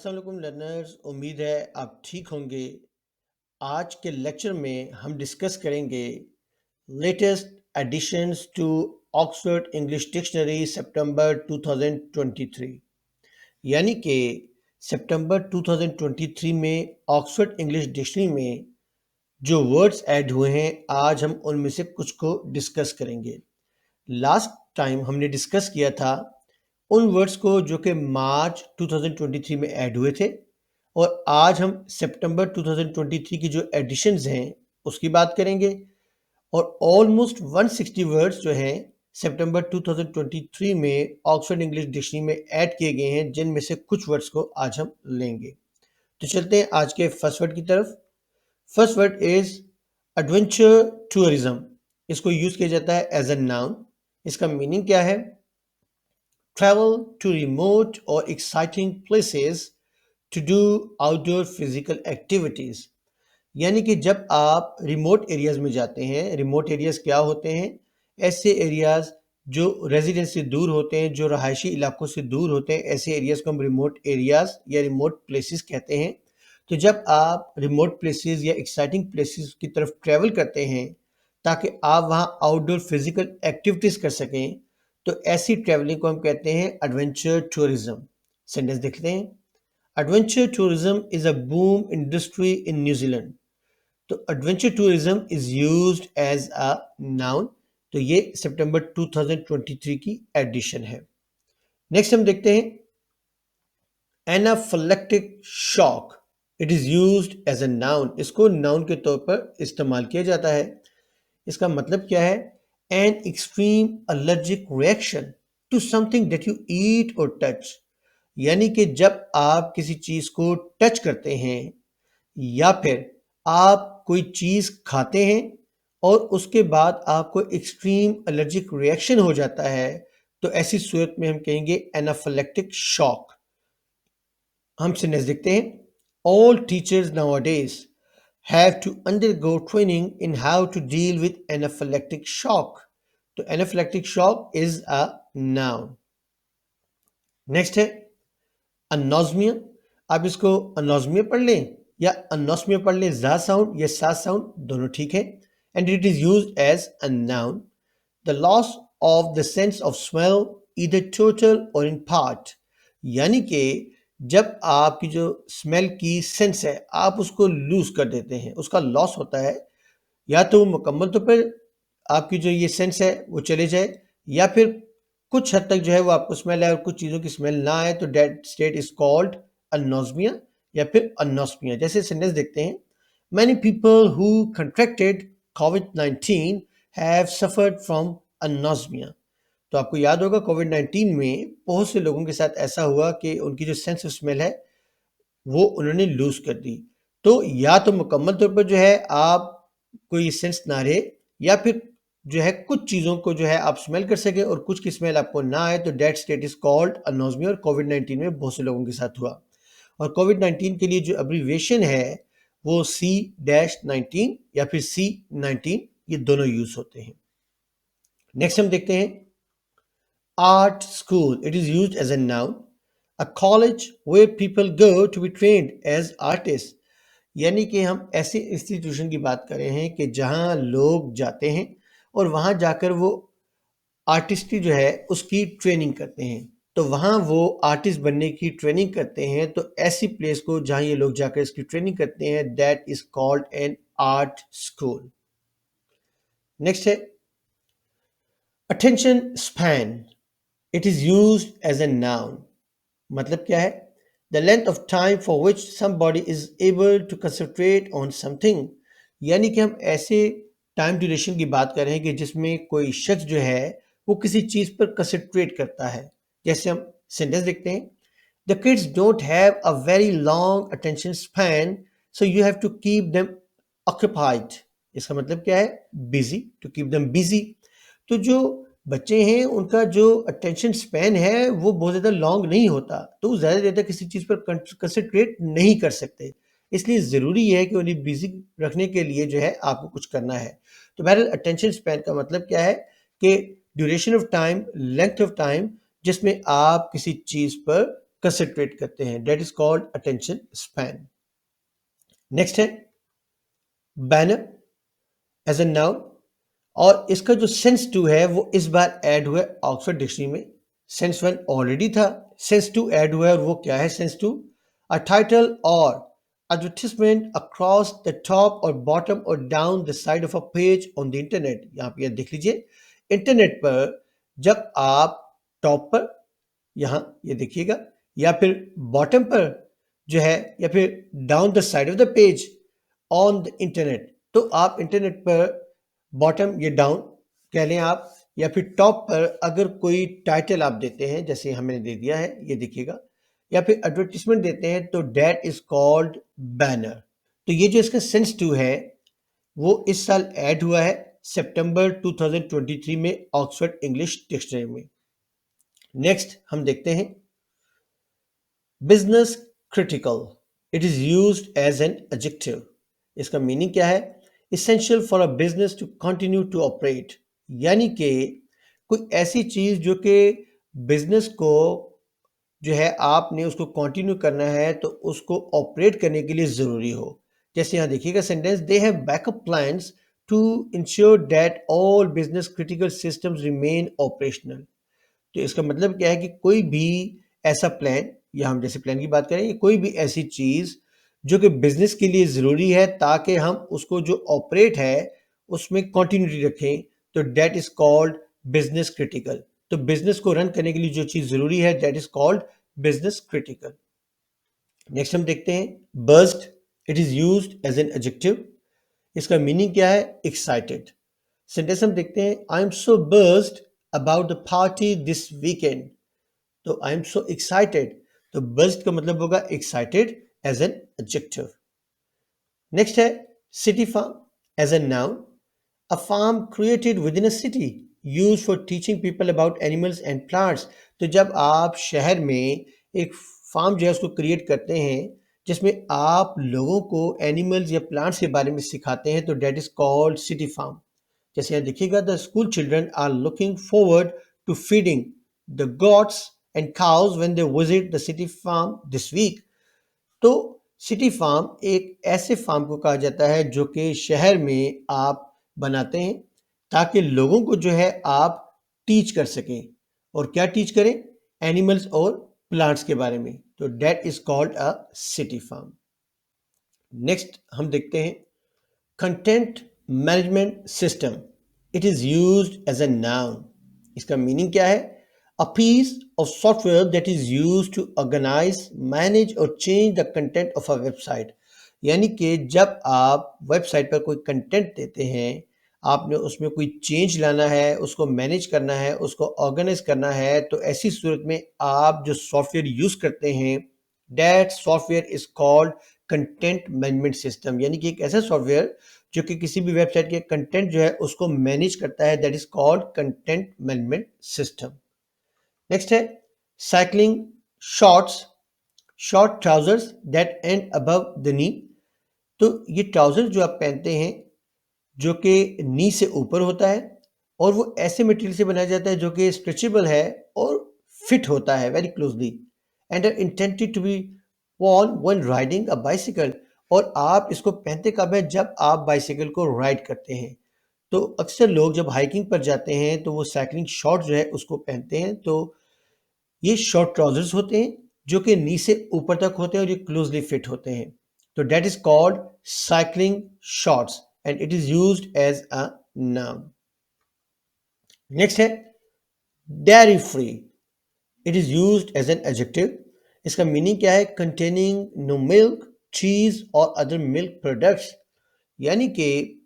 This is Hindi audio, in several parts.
अस्सलाम वालेकुम लर्नर्स, उम्मीद है आप ठीक होंगे। आज के लेक्चर में हम डिस्कस करेंगे latest additions to Oxford English Dictionary सितंबर 2023। यानी कि सितंबर 2023 में ऑक्सफोर्ड इंग्लिश डिक्शनरी में जो वर्ड्स ऐड हुए हैं, आज हम उनमें से कुछ को डिस्कस करेंगे। लास्ट टाइम हमने डिस्कस किया था उन वर्ड्स को जो कि मार्च 2023 में ऐड हुए थे, और आज हम सितंबर 2023 की जो एडिशंस हैं उसकी बात करेंगे। और ऑलमोस्ट 160 वर्ड्स जो हैं सितंबर 2023 में ऑक्सफोर्ड इंग्लिश डिक्शनरी में ऐड किए गए हैं, जिनमें से कुछ वर्ड्स को आज हम लेंगे। तो चलते हैं आज के फर्स्ट वर्ड की तरफ। First word is adventure tourism. इसको यूज किया जाता है एज अ नाउन। इसका मीनिंग क्या है? ट्रैवल टू रिमोट और exciting places to do outdoor physical activities. यानी कि जब आप रिमोट एरियाज में जाते हैं, रिमोट एरियाज क्या होते हैं? ऐसे एरियाज जो रेजिडेंस से दूर होते हैं, जो रहायशी इलाकों से दूर होते हैं, ऐसे एरियाज को हम रिमोट एरियाज या रिमोट प्लेसेस कहते हैं। तो जब आप रिमोट प्लेसेस या एक्साइटिंग प्लेसेस की तरफ ट्रैवल करते हैं ताकि आप वहाँ आउटडोर फिजिकल एक्टिविटीज कर सकें, तो ऐसी ट्रैवलिंग को हम कहते हैं एडवेंचर टूरिज्म। सेंटेंस देखते हैं। Adventure tourism is a boom industry in New Zealand. तो adventure tourism is used as a noun. तो ये सितंबर 2023 की एडिशन है। नेक्स्ट हम देखते हैं anaphylactic shock. It is used as a noun. इसको नाउन के तौर पर इस्तेमाल किया जाता है। इसका मतलब क्या है? An extreme allergic reaction to something that you eat और टच। यानी कि जब आप किसी चीज को टच करते हैं या फिर आप कोई चीज खाते हैं और उसके बाद आपको एक्सट्रीम एलर्जिक रिएक्शन हो जाता है, तो ऐसी सूरत में हम कहेंगे एनाफिलेक्टिक शॉक। हम सेंटेंस देखते हैं। All teachers nowadays have to undergo training in how to deal with anaphylactic shock. तो anaphylactic shock is a noun. Next है अनोस्मिया। आप इसको अनोस्मिया पढ़ लें या अनोस्मिया पढ़ लें, जा साउंड या सा साउंड दोनों ठीक है। And it is used as a noun. The loss of the sense of smell either total और इन पार्ट। यानी कि जब आपकी जो स्मेल की सेंस है आप उसको लूज कर देते हैं, उसका लॉस होता है, या तो वो मुकम्मल तौर पर आपकी जो ये सेंस है वो चले जाए, या फिर कुछ हद तक जो है वो आपको स्मेल है और कुछ चीज़ों की स्मेल ना आए, तो that state is called anosmia या फिर अनोस्मिया। जैसे सेंटेंस देखते हैं। मैनी पीपल हु कंट्रैक्टेड कोविड-19 हैव सफर्ड फ्रॉम अनोस्मिया। तो आपको याद होगा कोविड-19 में बहुत से लोगों के साथ ऐसा हुआ कि उनकी जो सेंस ऑफ स्मेल है वो उन्होंने लूज कर दी। तो या तो मुकम्मल तौर पर जो है आप कोई सेंस ना रहे, या फिर जो है कुछ चीज़ों को जो है आप स्मेल कर सके और कुछ की स्मेल आपको ना आए, तो डेट स्टेट इज कॉल्ड अनोस्मिया। और कोविड-19 में बहुत से लोगों के साथ हुआ। और कोविड-19 के लिए जो अब्रीविएशन है वो C-19 या फिर C-19, ये दोनों यूज होते हैं। नेक्स्ट हम देखते हैं art school. It is used as a noun. A college where people go to be trained as artists। यानी कि हम ऐसे इंस्टीट्यूशन की बात कर रहे हैं कि जहां लोग जाते हैं और वहां जाकर वो आर्टिस्ट्री जो है उसकी ट्रेनिंग करते हैं। तो वहां वो आर्टिस्ट बनने की ट्रेनिंग करते हैं। तो ऐसी प्लेस को जहां ये लोग जाकर इसकी ट्रेनिंग करते हैं, that is called an art school. Next है attention span. It is used as a noun. मतलब क्या है? The length of time for which somebody is able to concentrate on something. यानी कि हम ऐसे टाइम ड्यूरेशन की बात कर रहे हैं कि जिसमें कोई शख्स जो है वो किसी चीज पर कंसंट्रेट करता है। जैसे हम सेंटेंस देखते हैं। The kids don't have a very long attention span, so you have to keep them occupied. इसका मतलब क्या है? Busy, to keep them busy. तो जो बच्चे हैं उनका जो अटेंशन स्पैन है वो बहुत ज़्यादा लॉन्ग नहीं होता, तो वो ज़्यादा देर तक किसी चीज़ पर कंसंट्रेट नहीं कर सकते। इसलिए ज़रूरी है कि उन्हें बिजी रखने के लिए जो है आपको कुछ करना है। तो बहरहाल अटेंशन स्पैन का मतलब क्या है कि duration of time, length of time जिसमें आप किसी चीज़ पर कंसंट्रेट करते हैं, that is called attention span. Next है बैनर एज ए नाउन, और इसका जो सेंस टू है वो इस बार ऐड हुआ है ऑक्सफोर्ड डिक्शनरी में। सेंस वन ऑलरेडी था, सेंस टू ऐड हुआ है, और वो क्या है सेंस टू? अ टाइटल और advertisement across the top or bottom or down the side of a page on the internet। यहाँ पे देख लीजिए, इंटरनेट पर जब आप टॉप पर, यहाँ ये देखिएगा, या फिर बॉटम पर जो है, या फिर down the side of the page on the internet, तो आप इंटरनेट पर बॉटम या डाउन कह लें आप, या फिर टॉप पर अगर कोई टाइटल आप देते हैं, जैसे हमने दे दिया है, ये देखिएगा, या फिर एडवर्टीजमेंट देते हैं, तो दैट इज कॉल्ड बैनर। तो ये जो इसका सेंस टू है वो इस साल ऐड हुआ है सितंबर 2023 में ऑक्सफोर्ड इंग्लिश डिक्शनरी में। नेक्स्ट हम देखते हैं business critical, it is used as an adjective. इसका मीनिंग क्या है? Essential for a business to continue to operate, यानी कि कोई ऐसी चीज जो कि बिजनेस को जो है आपने उसको कंटिन्यू करना है, तो उसको ऑपरेट करने के लिए ज़रूरी हो। जैसे यहाँ देखिएगा sentence, they have backup plans to ensure that all business critical systems remain operational. तो इसका मतलब क्या है कि कोई भी ऐसा प्लान, या हम जैसे प्लान की बात करें, कोई भी ऐसी चीज़ जो कि बिजनेस के लिए ज़रूरी है ताकि हम उसको जो ऑपरेट है उसमें कंटिन्यूटी रखें, तो that is called business critical. तो बिजनेस को रन करने के लिए जो चीज़ ज़रूरी है that is called business critical. Next हम देखते हैं burst, it is used as an adjective. इसका मीनिंग क्या है? एक्साइटेड। सेंटेंस हम देखते हैं, I am so burst about the party this weekend. तो आई एम सो एक्साइटेड, तो बर्स्ट का मतलब होगा excited as an adjective. Next है city farm as a noun, a farm created within a city use for teaching people about animals and plants. तो जब आप शहर में एक फार्म जो है उसको क्रिएट करते हैं जिसमें आप लोगों को एनिमल्स या प्लांट्स के बारे में सिखाते हैं, तो that is called city farm. जैसे यहाँ देखिएगा, the school children are looking forward to feeding the goats and cows when they visit the city farm this week. तो सिटी फार्म एक ऐसे फार्म को कहा जाता है जो कि शहर में आप बनाते हैं ताकि लोगों को जो है आप टीच कर सकें। और क्या टीच करें? एनिमल्स और प्लांट्स के बारे में। तो that is called a city farm. Next हम देखते हैं content management system, it is used as a noun. इसका मीनिंग क्या है? A piece of software that is used to organize, manage or change the content of a website। यानी कि जब आप वेबसाइट पर कोई कंटेंट देते हैं, आपने उसमें कोई चेंज लाना है, उसको मैनेज करना है, उसको ऑर्गेनाइज करना है, तो ऐसी सूरत में आप जो सॉफ्टवेयर यूज करते हैं that software is called content management system. यानी कि एक ऐसा सॉफ्टवेयर जो कि किसी भी वेबसाइट के कंटेंट जो है उसको मैनेज करता है, that is called content management system. Next है cycling shorts, short trousers that end above the knee. तो ये ट्राउजर जो आप पहनते हैं जो कि नी से ऊपर होता है, और वो ऐसे मटेरियल से बनाया जाता है जो कि स्ट्रेचेबल है और फिट होता है very closely, and are intended to be worn when riding a bicycle. और आप इसको पहनते कब है? जब आप बाइसिकल को राइड करते हैं। तो अक्सर लोग जब हाइकिंग पर जाते हैं तो वो साइकिलिंग शॉर्ट जो है उसको पहनते हैं। तो ये शॉर्ट ट्राउजर्स होते हैं जो कि नी से ऊपर तक होते हैं और ये क्लोजली फिट होते हैं। तो that is called cycling shorts and it is used as a noun. Next है dairy free, it is used as an adjective. इसका मीनिंग क्या है? कंटेनिंग नो मिल्क, चीज और अदर मिल्क प्रोडक्ट्स। यानी कि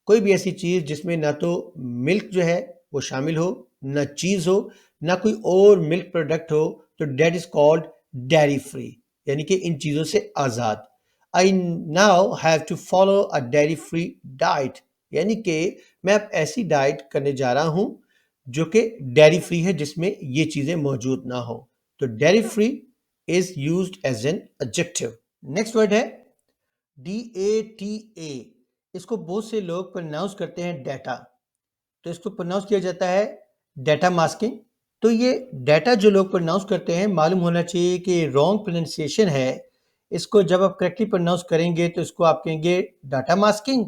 कोई भी ऐसी चीज जिसमें ना तो मिल्क जो है वो शामिल हो, ना चीज हो, ना कोई और मिल्क प्रोडक्ट हो, तो that is called dairy free, यानी कि इन चीजों से आजाद। I now have to follow a dairy free diet, यानी कि मैं अब ऐसी डाइट करने जा रहा हूं जो कि डेयरी फ्री है, जिसमें ये चीजें मौजूद ना हो। तो dairy free is used as an adjective. Next word है DATA। इसको बहुत से लोग प्रोनाउंस करते हैं डाटा, तो इसको प्रोनाउंस किया जाता है डाटा मास्किंग। तो ये डाटा जो लोग प्रोनाउंस करते हैं मालूम होना चाहिए कि रॉन्ग प्रोनाउंसिएशन है। इसको जब आप करेक्टली प्रोनाउंस करेंगे तो इसको आप कहेंगे डाटा मास्किंग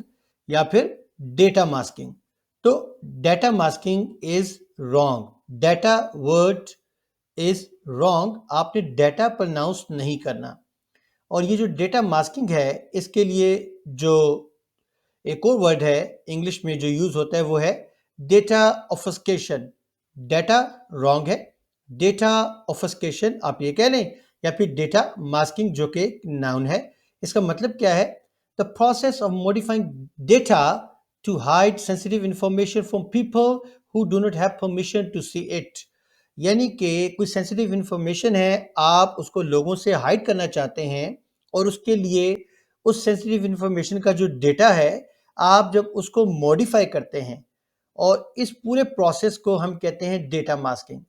या फिर डेटा मास्किंग। तो data masking is wrong, data word is wrong, आपने डाटा प्रोनाउंस नहीं करना। और ये जो डेटा मास्किंग है इसके लिए जो एक और वर्ड है इंग्लिश में जो यूज होता है वो है डेटा ऑफस्केशन। डेटा रॉन्ग है, डेटा ऑफस्केशन आप ये कह लें, या फिर डेटा मास्किंग जो कि नाउन है। इसका मतलब क्या है? The process of modifying data to hide sensitive information from people who do not have permission to see it. यानी कि कोई सेंसिटिव इंफॉर्मेशन है, आप उसको लोगों से हाइड करना चाहते हैं, और उसके लिए उस सेंसिटिव इंफॉर्मेशन का जो डेटा है आप जब उसको मॉडिफाई करते हैं, और इस पूरे प्रोसेस को हम कहते हैं डेटा मास्किंग।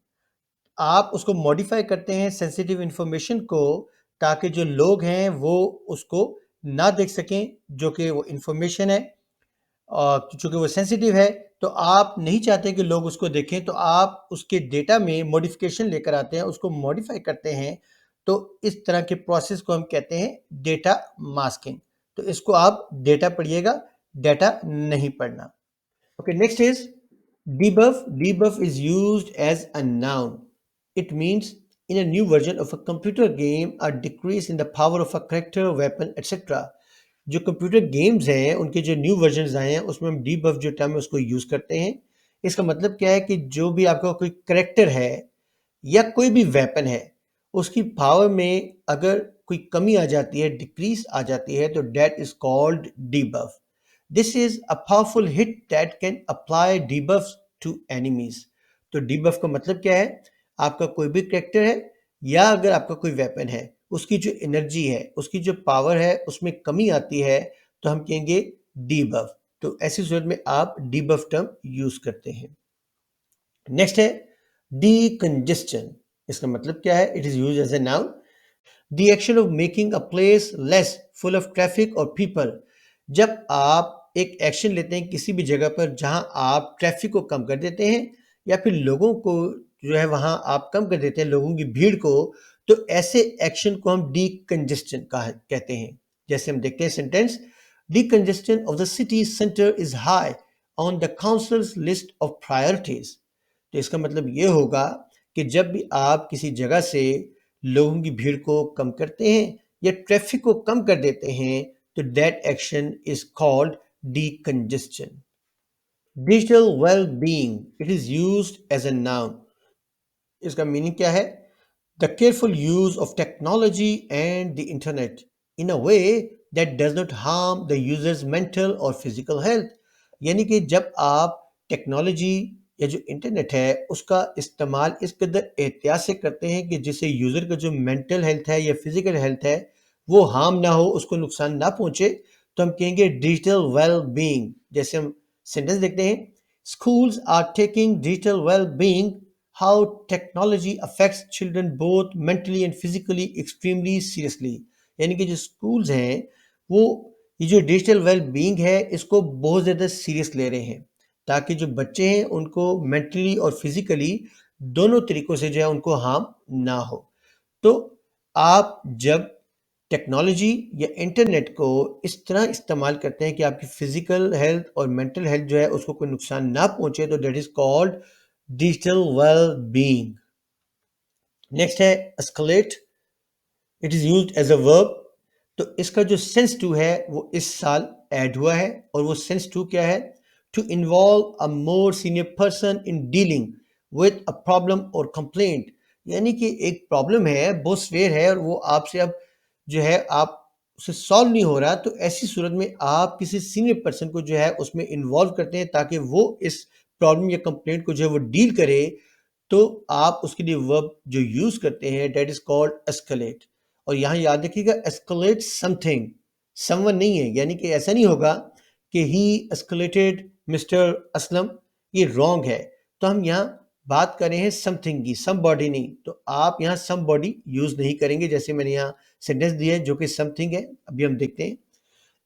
आप उसको मॉडिफाई करते हैं सेंसिटिव इंफॉर्मेशन को, ताकि जो लोग हैं वो उसको ना देख सकें, जो कि वो इंफॉर्मेशन है और चूंकि वो सेंसिटिव है तो आप नहीं चाहते कि लोग उसको देखें, तो आप उसके डेटा में मॉडिफिकेशन लेकर आते हैं, उसको मॉडिफाई करते हैं। तो इस तरह के प्रोसेस को हम कहते हैं डेटा मास्किंग। तो इसको आप डेटा पढ़िएगा, डाटा नहीं पढ़ना। Okay, next is debuff. Debuff is used as a noun. It means in a new version of a computer game, a decrease in the power of a character, weapon, etc. जो कंप्यूटर गेम्स हैं उनके जो न्यू वर्जन्स आए हैं उसमें हम डीबफ जो टर्म है उसको यूज करते हैं। इसका मतलब क्या है कि जो भी आपका कोई करेक्टर है या कोई भी वेपन है, उसकी पावर में अगर कोई कमी आ जाती है, डिक्रीज आ जाती है, तो that is called debuff. This is a powerful hit that can apply debuffs to enemies. तो डीबफ का मतलब क्या है? आपका कोई भी करेक्टर है या अगर आपका कोई वेपन है, उसकी जो एनर्जी है, उसकी जो पावर है, उसमें कमी आती है, तो हम कहेंगे डीबफ। तो ऐसी सूरत में आप डीबफ टर्म यूज करते हैं। नेक्स्ट है डीकंजेस्शन। इसका मतलब क्या है? It is use as a noun. The action of making a place less full of traffic और पीपल। जब आप एक एक्शन लेते हैं किसी भी जगह पर जहां आप ट्रैफिक को कम कर देते हैं या फिर लोगों को जो है वहां आप कम कर देते हैं, लोगों की भीड़ को, तो ऐसे एक्शन को हम डीकंजेस्शन कहते हैं। जैसे हम देखते हैं sentence, decongestion of the city centre is high on the council's list of priorities. तो इसका मतलब ये होगा कि जब भी आप किसी जगह से लोगों की भीड़ को कम करते हैं या ट्रैफिक को कम कर देते हैं, तो that action is called decongestion. Digital well being, it is used as a noun. इसका मीनिंग क्या है? The careful use of technology and the internet in a way that does not harm the user's mental और फिजिकल हेल्थ। यानी कि जब आप टेक्नोलॉजी या जो इंटरनेट है उसका इस्तेमाल इस कदर एहतियात से करते हैं कि जिससे यूज़र का जो मेंटल हेल्थ है या फिजिकल हेल्थ है वो हार्म ना हो, उसको नुकसान ना पहुंचे, तो हम कहेंगे डिजिटल वेल बीइंग। जैसे हम सेंटेंस देखते हैं, schools are taking digital well-being, how technology affects children both mentally and physically extremely seriously। यानी कि जो स्कूल्स हैं वो ये जो डिजिटल वेल बीइंग है इसको बहुत ज़्यादा सीरियस ले रहे हैं, ताकि जो बच्चे हैं उनको मेंटली और फिजिकली दोनों तरीकों से जो है उनको हार्म ना हो। तो आप जब टेक्नोलॉजी या इंटरनेट को इस तरह इस्तेमाल करते हैं कि आपकी फिजिकल हेल्थ और मेंटल हेल्थ जो है उसको कोई नुकसान ना पहुंचे, तो that is called digital well being. Next है escalate. It is used as a verb. तो इसका जो सेंस टू है वो इस साल ऐड हुआ है, और वो सेंस टू क्या है? To involve a more senior person in dealing with a problem और कंप्लेंट। यानी कि एक प्रॉब्लम है, बहुत स्वेयर है, और वो आपसे अब जो है आप उसे सॉल्व नहीं हो रहा, तो ऐसी सूरत में आप किसी सीनियर पर्सन को जो है उसमें इन्वॉल्व करते हैं ताकि वो इस प्रॉब्लम या कंप्लेंट को जो है वो डील करे। तो आप उसके लिए वर्ब जो यूज करते हैं दैट इज कॉल्ड एस्केलेट। और यहाँ याद रखिएगा एस्केलेट समथिंग, समवन नहीं है। यानी कि ऐसा नहीं होगा कि ही एस्केलेटेड मिस्टर असलम, ये रॉन्ग है। तो हम यहाँ बात कर रहे हैं समथिंग की, समबॉडी नहीं। तो आप यहाँ समबॉडी यूज नहीं करेंगे, जैसे मैंने यहाँ सेंटेंस दिया है जो कि समथिंग है। अभी हम देखते हैं,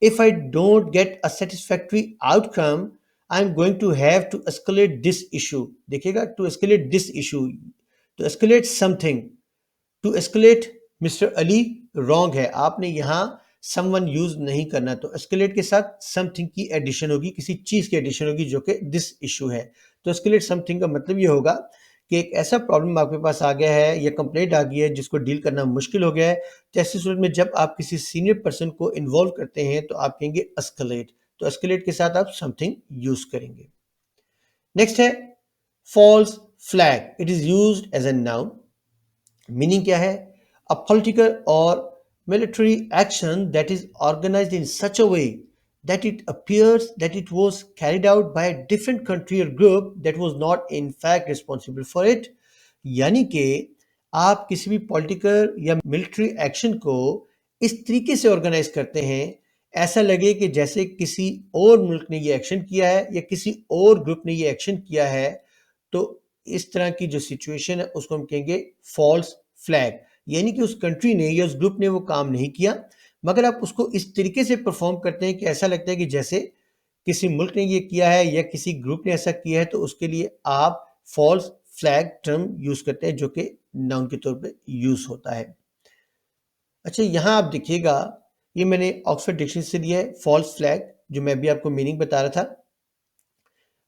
if I don't get a satisfactory outcome I am going to have to escalate this issue, देखिएगा to escalate this issue, to escalate something, to escalate mister Ali wrong है, आपने यहाँ समवन यूज नहीं करना, तो एस्केलेट के साथ समथिंग की एडिशन होगी, किसी चीज की एडिशन होगी जो कि दिस इशू है। तो एस्केलेट समथिंग का मतलब ये होगा कि एक ऐसा प्रॉब्लम आपके पास आ गया है या कंप्लेंट आ गई है जिसको डील करना मुश्किल हो गया है, तो ऐसी सूरत में जब आप किसी सीनियर पर्सन को इन्वॉल्व करते हैं तो आप कहेंगे एस्केलेट, तो एस्केलेट के साथ आप समथिंग यूज करेंगे। नेक्स्ट है false flag, it is used as a noun. Meaning क्या है? अ पॉलिटिकल और military action that is organized in such a way that it appears that it was carried out by a different country or group that was not in fact responsible for it। यानी कि आप किसी भी पॉलिटिकल या मिलिट्री एक्शन को इस तरीके से ऑर्गेनाइज करते हैं ऐसा लगे कि जैसे किसी और मुल्क ने ये एक्शन किया है या किसी और ग्रुप ने ये एक्शन किया है, तो इस तरह की जो सिचुएशन है उसको हम कहेंगे फॉल्स फ्लैग, यानी कि उस कंट्री ने या उस ग्रुप ने वो काम नहीं किया मगर आप उसको इस तरीके से परफॉर्म करते हैं कि ऐसा लगता है कि जैसे किसी मुल्क ने ये किया है या किसी ग्रुप ने ऐसा किया है, तो उसके लिए आप फॉल्स फ्लैग टर्म यूज करते हैं जो कि नाउन के तौर पे यूज होता है। अच्छा, यहाँ आप देखिएगा ये मैंने ऑक्सफोर्ड डिक्शनरी से लिया है फॉल्स फ्लैग, जो मैं भी आपको मीनिंग बता रहा था।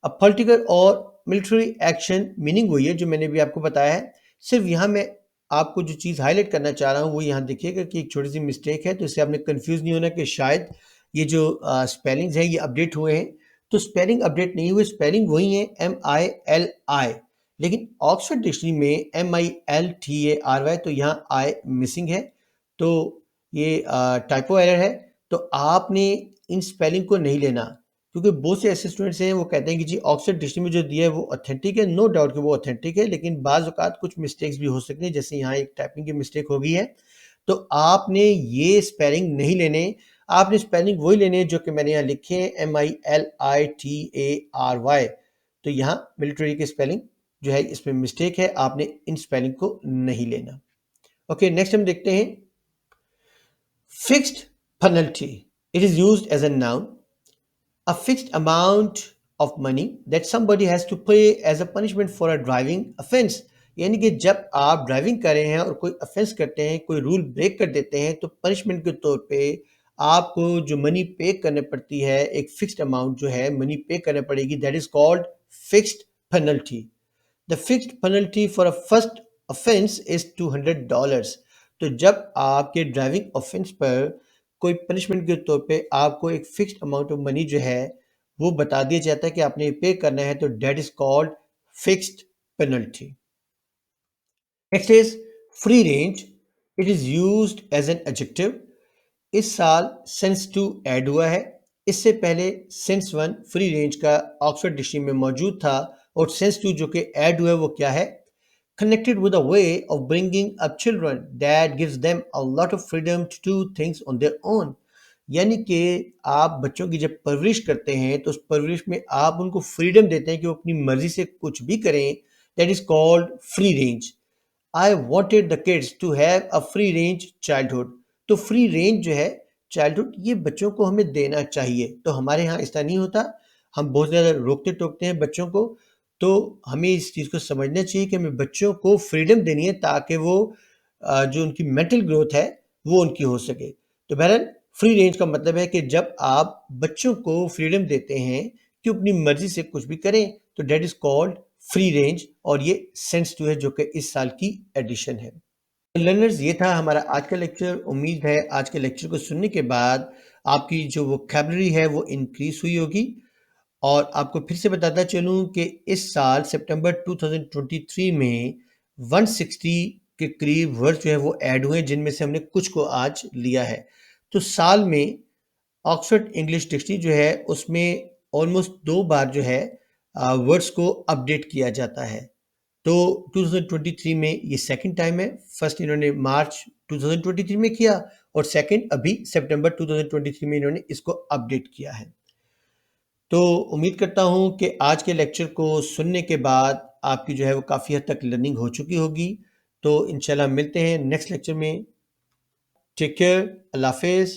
अब पॉलिटिकल और मिलिट्री एक्शन मीनिंग वही है जो मैंने भी आपको बताया है, सिर्फ यहाँ मैं आपको जो चीज़ हाईलाइट करना चाह रहा हूँ वो यहाँ देखिएगा कि एक छोटी सी मिस्टेक है, तो इससे आपने कंफ्यूज नहीं होना कि शायद ये जो स्पेलिंग्स हैं ये अपडेट हुए हैं, तो स्पेलिंग अपडेट नहीं हुए, स्पेलिंग वही है MILI, लेकिन ऑक्सफोर्ड डिक्शनरी में MILTARY, तो यहाँ आई मिसिंग है, तो ये टाइपो एरर है। तो आपने इन स्पेलिंग को नहीं लेना, क्योंकि बहुत से ऐसे स्टूडेंट्स हैं वो कहते हैं कि जी ऑक्सफोर्ड डिक्शनरी में जो दिया है वो ऑथेंटिक है, नो डाउट कि वो ऑथेंटिक है, लेकिन बाज़ औक़ात कुछ मिस्टेक्स भी हो सकती हैं, जैसे यहाँ एक टाइपिंग की मिस्टेक हो गई है। तो आपने ये स्पेलिंग नहीं लेने, आपने स्पेलिंग वही लेने हैं जो कि मैंने यहाँ लिखे हैं MILITARY। तो यहाँ मिलिट्री की स्पेलिंग जो है इसमें मिस्टेक है, आपने इन स्पेलिंग को नहीं लेना। ओके, नेक्स्ट हम देखते हैं fixed penalty, it is used as a noun, a fixed amount of money that somebody has to pay as a punishment for a driving offense। यानी कि जब आप ड्राइविंग कर रहे हैं और कोई अफेंस करते हैं, कोई रूल ब्रेक कर देते हैं, तो पनिशमेंट के तौर पे आपको जो मनी पे करने पड़ती है, एक फिक्स्ड अमाउंट जो है मनी पे करने पड़ेगी, that is called fixed penalty. The fixed penalty for a first offence is $200। तो जब आपके ड्राइविंग ऑफेंस पर कोई पनिशमेंट के तौर पे आपको एक फिक्स्ड अमाउंट ऑफ मनी जो है वो बता दिया जाता है कि आपने पे करना है, तो that is called fixed penalty. Next is free range, it is used as an adjective. इस साल सेंस 2 ऐड हुआ है, इससे पहले सेंस 1 फ्री रेंज का ऑक्सफोर्ड डिक्शनरी में मौजूद था, और सेंस 2 जो कि ऐड हुआ है वो क्या है? Connected with a way of bringing up children that gives them a lot of freedom to do things on their own। यानी कि आप बच्चों की जब परवरिश करते हैं तो उस परवरिश में आप उनको फ्रीडम देते हैं कि वो अपनी मर्जी से कुछ भी करें, that is called free range. I wanted the kids to have a free range childhood. तो फ्री रेंज जो है चाइल्डहुड, ये बच्चों को हमें देना चाहिए। तो हमारे यहाँ ऐसा नहीं होता, हम बहुत ज़्यादा रोकते टोकते हैं बच्चों को, तो हमें इस चीज़ को समझना चाहिए कि हमें बच्चों को फ्रीडम देनी है ताकि वो जो उनकी मेंटल ग्रोथ है वो उनकी हो सके। तो बहरहाल फ्री रेंज का मतलब है कि जब आप बच्चों को फ्रीडम देते हैं कि अपनी मर्जी से कुछ भी करें, तो that is called free range, और ये सेंस 2 है जो कि इस साल की एडिशन है। लर्नर्स, ये था हमारा आज का लेक्चर। उम्मीद है आज के लेक्चर को सुनने के बाद आपकी जो वोकैबुलरी है वो इंक्रीज हुई होगी। और आपको फिर से बताता चलूं कि इस साल सितंबर 2023 में 160 के करीब वर्ड जो है वो ऐड हुए हैं, जिनमें से हमने कुछ को आज लिया है। तो साल में ऑक्सफोर्ड इंग्लिश डिक्शनरी जो है उसमें ऑलमोस्ट 2 बार जो है वर्ड्स को अपडेट किया जाता है। तो 2023 में ये सेकंड टाइम है। फर्स्ट इन्होंने मार्च 2023 में किया, और सेकंड अभी सितंबर 2023 में इन्होंने इसको अपडेट किया है। तो उम्मीद करता हूँ कि आज के लेक्चर को सुनने के बाद आपकी जो है वो काफ़ी हद तक लर्निंग हो चुकी होगी। तो इंशाल्लाह मिलते हैं नेक्स्ट लेक्चर में। टेक केयर, अल्लाह हाफिज़।